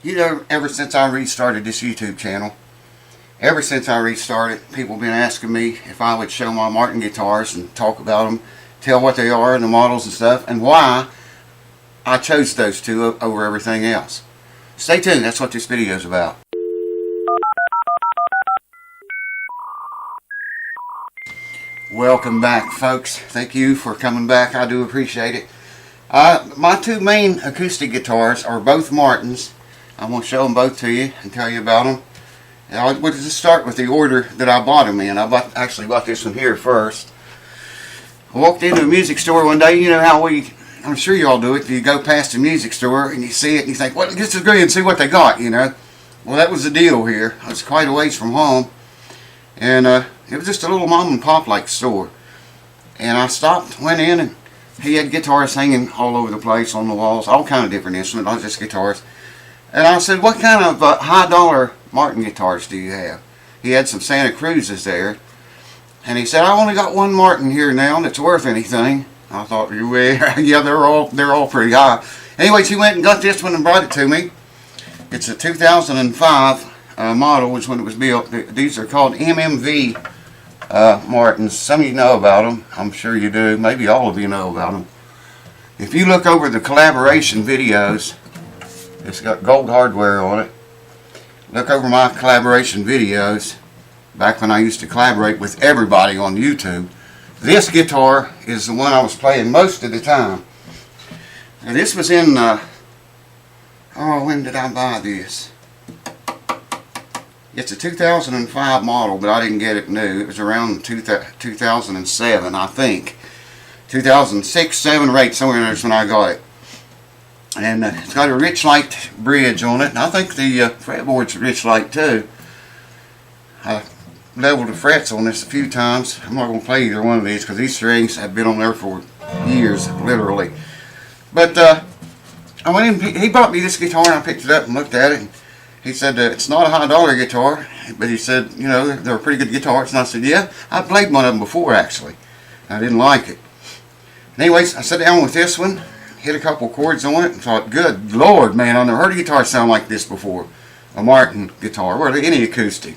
You know, ever since I restarted this YouTube channel, ever since I restarted, people have been asking me if I would show my Martin guitars and talk about them, tell what they are and the models and stuff, and why I chose those two over everything else. Stay tuned, that's what this video is about. Welcome back, folks. Thank you for coming back. I do appreciate it. My two main acoustic guitars are both Martins. I'm going to show them both to you and tell you about them. I'll just start with the order that I bought them in. I actually bought this one here first. I walked into a music store one day. You know how I'm sure you all do it. You go past a music store and you see it and you think, well, let's just go and see what they got, you know. Well, that was the deal here. I was quite a ways from home. And it was just a little mom and pop like store. And I stopped, went in, and he had guitars hanging all over the place on the walls, all kind of different instruments, not just guitars. And I said, what kind of high dollar Martin guitars do you have? He had some Santa Cruzes there. And he said, I only got one Martin here now that's worth anything. I thought, well, yeah, they're all pretty high. Anyways, he went and got this one and brought it to me. It's a 2005 model, was when it was built. These are called MMV Martins. Some of you know about them. I'm sure you do. Maybe all of you know about them. If you look over the collaboration videos, it's got gold hardware on it. Look over my collaboration videos back when I used to collaborate with everybody on YouTube. This guitar is the one I was playing most of the time. Now this was in when did I buy this? It's a 2005 model, but I didn't get it new. It was around 2007, I think. 2006, 7, or 8, somewhere in there's when I got it. And it's got a Richlight bridge on it, and I think the fretboard's Richlight too. I leveled the frets on this a few times. I'm not going to play either one of these because these strings have been on there for years, literally. But I went in, he bought me this guitar, and I picked it up and looked at it. And he said, it's not a high dollar guitar, but he said, you know, they're pretty good guitars. And I said, yeah, I played one of them before, actually. I didn't like it. Anyways, I sat down with this one, hit a couple chords on it, and thought, good Lord, man, I've never heard a guitar sound like this before. A Martin guitar, or any acoustic.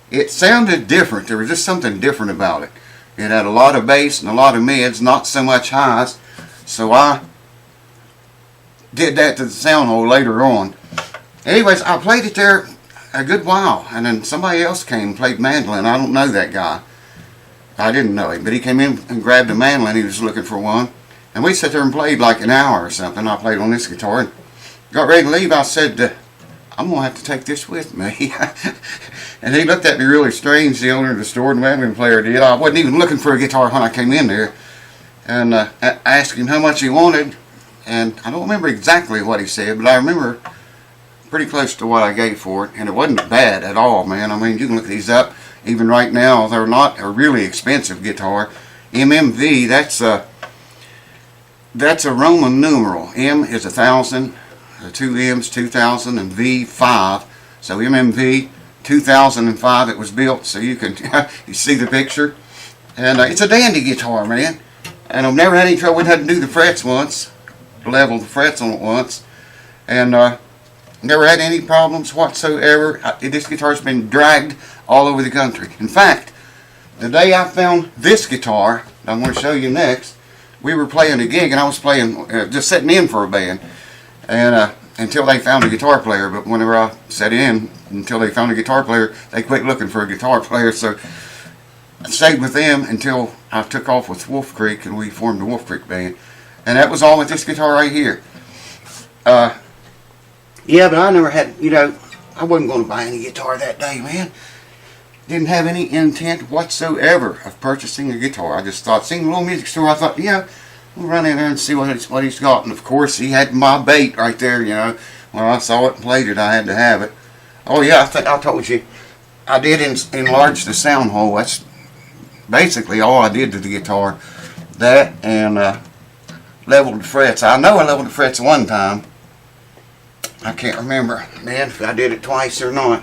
It sounded different. There was just something different about it. It had a lot of bass and a lot of mids, not so much highs. So I did that to the sound hole later on. Anyways, I played it there a good while, and then somebody else came and played mandolin. I don't know that guy. I didn't know him, but he came in and grabbed a mandolin. He was looking for one. And we sat there and played like an hour or something. I played on this guitar and got ready to leave. I said, I'm going to have to take this with me. And he looked at me really strange, the owner of the store, the mandolin player did. I wasn't even looking for a guitar when I came in there. And I asked him how much he wanted. And I don't remember exactly what he said, but I remember pretty close to what I gave for it. And it wasn't bad at all, man. I mean, you can look these up. Even right now, they're not a really expensive guitar. MMV, that's a Roman numeral. M is 1,000, the 2 M's 2,000, and V 5. So MMV 2005 it was built. So you can you see the picture, and it's a dandy guitar, man. And I've never had any trouble. We had to do the frets once, level the frets on it once, and never had any problems whatsoever. This guitar's been dragged all over the country. In fact, the day I found this guitar that I'm going to show you next, we were playing a gig, and I was playing, just sitting in for a band, and until they found a guitar player. But whenever I sat in, until they found a guitar player, they quit looking for a guitar player. So I stayed with them until I took off with Wolf Creek, and we formed the Wolf Creek band. And that was all with this guitar right here. Yeah, but I never had, you know, I wasn't going to buy any guitar that day, man. Didn't have any intent whatsoever of purchasing a guitar. I just thought, seeing a little music store, I thought, yeah, we'll run in there and see what he's got. And of course, he had my bait right there, you know. When I saw it and played it, I had to have it. Oh yeah, I think I told you, I did enlarge the sound hole. That's basically all I did to the guitar. That and leveled the frets. I know I leveled the frets one time. I can't remember, man, if I did it twice or not.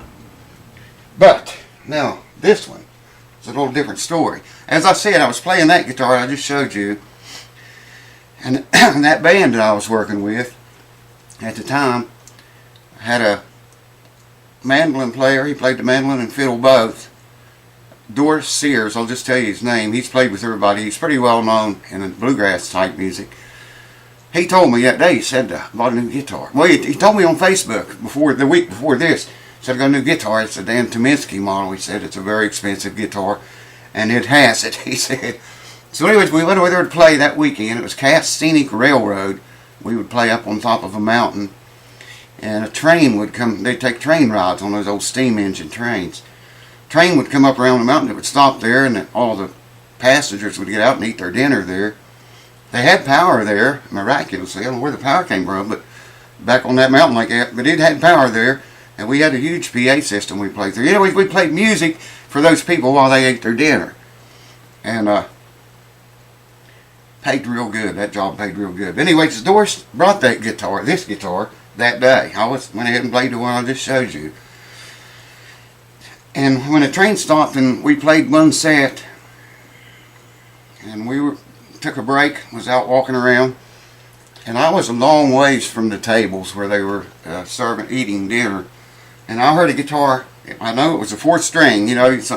But now this one is a little different story. As I said, I was playing that guitar I just showed you, and that band that I was working with at the time, had a mandolin player. He played the mandolin and fiddle both. Doris Sears, I'll just tell you his name. He's played with everybody. He's pretty well known in the bluegrass type music. He told me that day, he said, bought a new guitar. Well, he told me on Facebook the week before this, said, I got a new guitar. It's a Dan Tominski model. He said, it's a very expensive guitar, and it has it, he said. So anyways, we went over there to play that weekend. It was Cass Scenic Railroad. We would play up on top of a mountain, and a train would come. They'd take train rides on those old steam engine trains. Train would come up around the mountain. It would stop there, and all the passengers would get out and eat their dinner there. They had power there, miraculously. I don't know where the power came from, but back on that mountain like that. But it had power there, and we had a huge PA system we played through. Anyways, we played music for those people while they ate their dinner. And paid real good. That job paid real good. But anyways, Doris brought that guitar, this guitar, that day. I went ahead and played the one I just showed you. And when the train stopped and we played one set, and took a break, was out walking around, and I was a long ways from the tables where they were eating dinner, and I heard a guitar. I know it was a fourth string, you know, so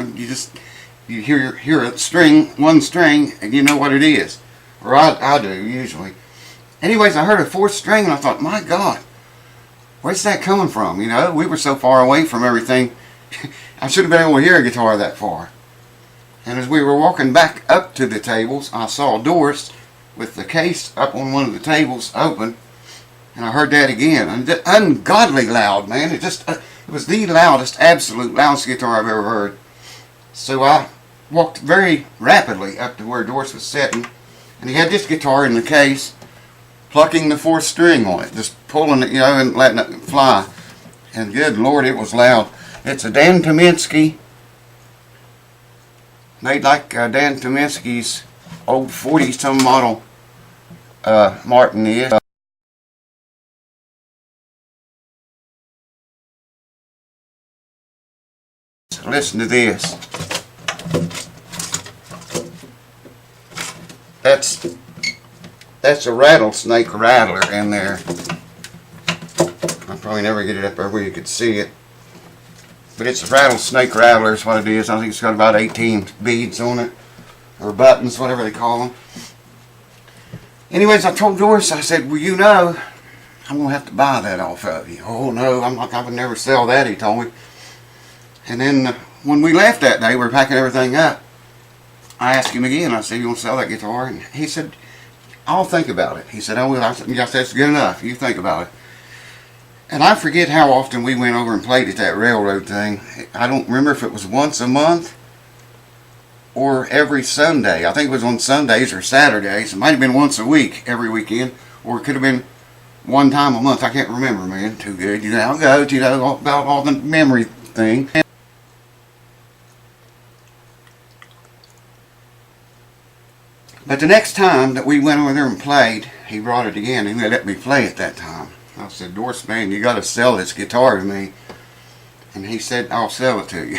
you hear a string, one string, and you know what it is, or I do usually. Anyways, I heard a fourth string, and I thought, my God, where's that coming from? You know, we were so far away from everything. I should have been able to hear a guitar that far. And as we were walking back up to the tables, I saw Doris with the case up on one of the tables open, and I heard that again. And ungodly loud, man. It was the loudest, absolute loudest guitar I've ever heard. So I walked very rapidly up to where Doris was sitting, and he had this guitar in the case, plucking the fourth string on it, just pulling it, you know, and letting it fly. And good Lord, it was loud. It's a Dan Tominski. Made like Dan Tominski's old 40-some model Martin is. Listen to this. That's a rattlesnake rattler in there. I'll probably never get it up there where you could see it. But it's a rattlesnake rattler is what it is. I think it's got about 18 beads on it. Or buttons, whatever they call them. Anyways, I told Doris, I said, well, you know, I'm going to have to buy that off of you. Oh, no, I would never sell that, he told me. And then when we left that day, we were packing everything up. I asked him again. I said, you want to sell that guitar? And he said, I'll think about it. He said, I will. I said, yes, that's good enough. You think about it. And I forget how often we went over and played at that railroad thing. I don't remember if it was once a month or every Sunday. I think it was on Sundays or Saturdays. It might have been once a week, every weekend, or it could have been one time a month. I can't remember, man. Too good. You know how it goes, you know, about all the memory thing. But the next time that we went over there and played, he brought it again, and he let me play it that time. I said, Doris, man, you got to sell this guitar to me. And he said, I'll sell it to you.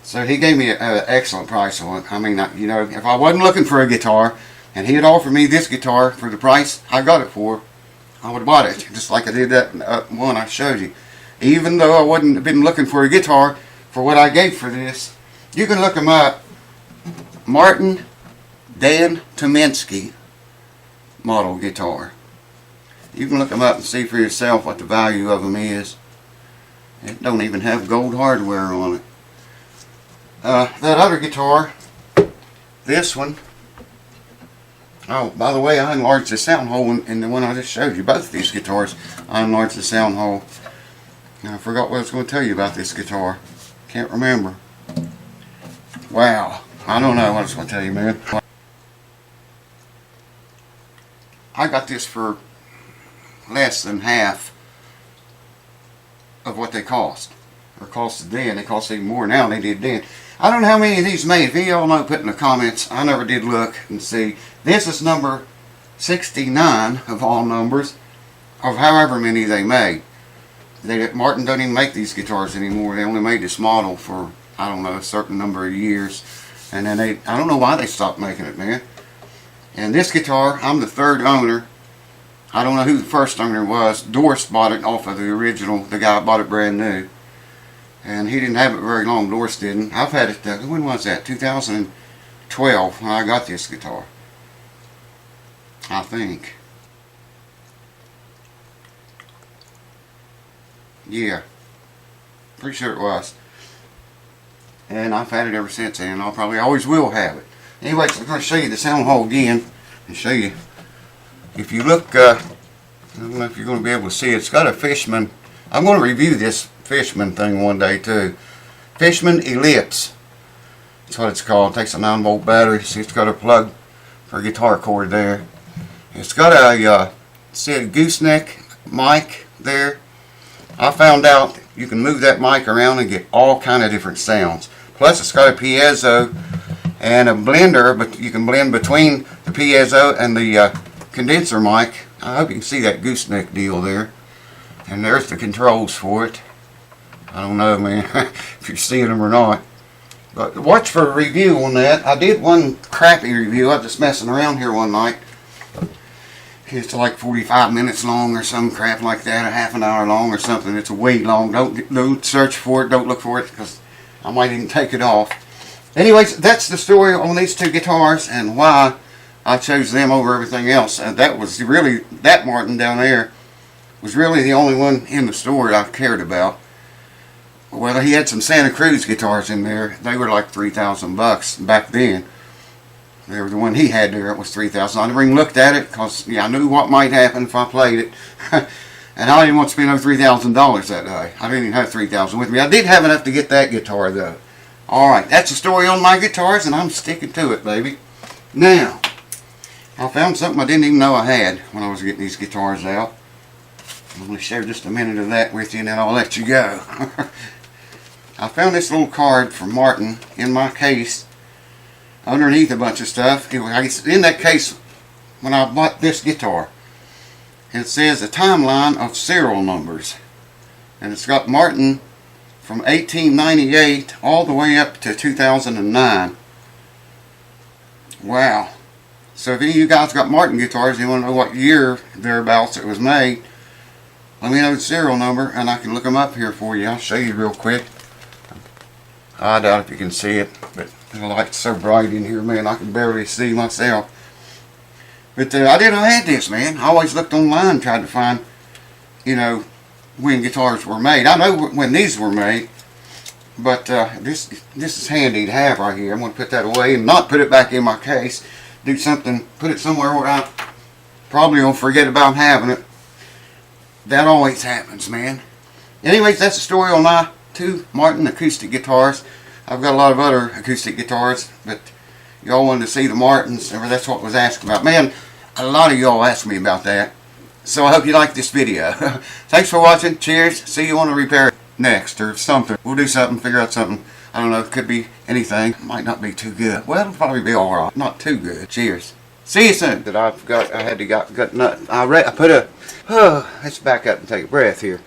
So he gave me an excellent price on it. I mean, you know, if I wasn't looking for a guitar, and he had offered me this guitar for the price I got it for, I would have bought it, just like I did that one I showed you. Even though I wouldn't have been looking for a guitar for what I gave for this. You can look him up. Martin Dan Tominski model guitar. You can look them up and see for yourself what the value of them is. It don't even have gold hardware on it. That other guitar, this one. Oh, by the way, I enlarged the sound hole in the one I just showed you. Both of these guitars, I enlarged the sound hole. And I forgot what I was going to tell you about this guitar. Can't remember. Wow. I don't know what I was going to tell you, man. I got this for less than half of what they cost. Or costed then. They cost even more now than they did then. I don't know how many of these made. If you all know, put in the comments. I never did look and see. This is number 69 of all numbers of however many they made. Martin doesn't even make these guitars anymore. They only made this model for, I don't know, a certain number of years. And then I don't know why they stopped making it, man. And this guitar, I'm the third owner. I don't know who the first owner was. Doris bought it off of the original. The guy bought it brand new. And he didn't have it very long. Doris didn't. I've had it, when was that? 2012 when I got this guitar. I think. Yeah. Pretty sure it was. And I've had it ever since then. I probably always will have it. Anyway, so I'm going to show you the sound hole again. And show you. If you look, I don't know if you're going to be able to see it. It's got a Fishman. I'm going to review this Fishman thing one day too. Fishman Ellipse. That's what it's called. It takes a 9-volt battery. See, it's got a plug for a guitar cord there. It's got a gooseneck mic there. I found out you can move that mic around and get all kind of different sounds. Plus, it's got a piezo and a blender, but you can blend between the piezo and the condenser mic. I hope you can see that gooseneck deal there. And there's the controls for it. I don't know, man, if you're seeing them or not. But watch for a review on that. I did one crappy review. I was just messing around here one night. It's like 45 minutes long or some crap like that, or half an hour long or something. It's way long. Don't search for it. Don't look for it, because I might even take it off. Anyways, that's the story on these two guitars and why I chose them over everything else. And that was really, that Martin down there was really the only one in the store I cared about. Well, he had some Santa Cruz guitars in there. They were like $3,000 back then. They were the one he had there. It was $3,000. I never even looked at it because I knew what might happen if I played it. And I didn't want to spend over $3,000 that day. I didn't even have $3,000 with me. I did have enough to get that guitar though. Alright, that's the story on my guitars, and I'm sticking to it, baby. Now, I found something I didn't even know I had when I was getting these guitars out. I'm going to share just a minute of that with you, and then I'll let you go. I found this little card from Martin in my case underneath a bunch of stuff. It was in that case when I bought this guitar. It says a timeline of serial numbers. And it's got Martin from 1898 all the way up to 2009. Wow. So if any of you guys got Martin guitars, you want to know what year thereabouts it was made, let me know the serial number and I can look them up here for you. I'll show you real quick. I doubt if you can see it, but the light's so bright in here, man, I can barely see myself. But I didn't know I had this, man. I always looked online, tried to find, you know, when guitars were made. I know when these were made, but this is handy to have right here. I'm going to put that away and not put it back in my case. Do something, put it somewhere where I probably won't forget about having it. That always happens, man. Anyways, that's the story on my two Martin acoustic guitars. I've got a lot of other acoustic guitars, but y'all wanted to see the Martins, or that's what was asked about. Man, a lot of y'all asked me about that. So I hope you liked this video. Thanks for watching. Cheers. See you on a repair next or something. We'll do something, figure out something. I don't know, it could be anything. Might not be too good. Well, it'll probably be alright. Not too good. Cheers. See you soon. That I had to got nut. I put a, let's back up and take a breath here.